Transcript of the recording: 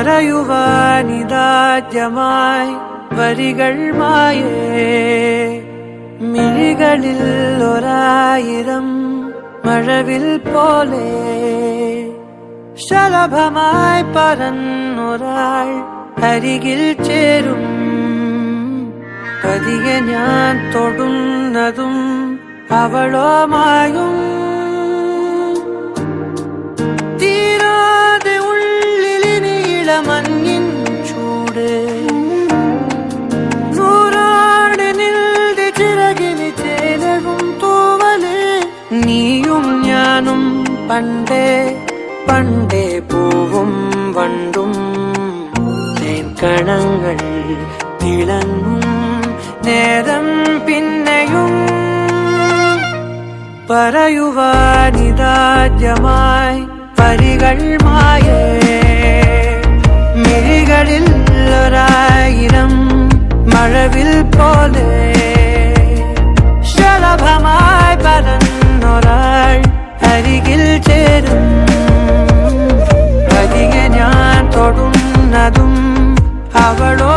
പറയുവാനിതാദ്യമായി വരികൾ മായേ മിഴികളിൽ ഒരായിരം മഴവിൽ പോലെ ശലഭമായി പറന്നൊരാൾ അരികിൽ ചേരും പതിയെ ഞാൻ തൊടുന്നതും അവളോ മായും തീരാതെ ഉള്ളിലിനിയിള മഞ്ഞിൻ ചൂട് നൂറാണ് നിന്റെ ചിറകിന് ചേലവും തൂവല് നീയും ഞാനും പണ്ടേ പണ്ടേ പൂവും വണ്ടും കണങ്ങൾ തിളങ്ങും നേരം പിന്നെയും പറയുവാനിതാദ്യമായി വരികൾ മായേ മിഴികളിൽ ഒരായിരം മഴവിൽ പോലെ ശലഭമായി പറന്നൊരാൾ അരികിൽ ചേരും പതിയെ ഞാൻ തൊടുന്നതും അവളോ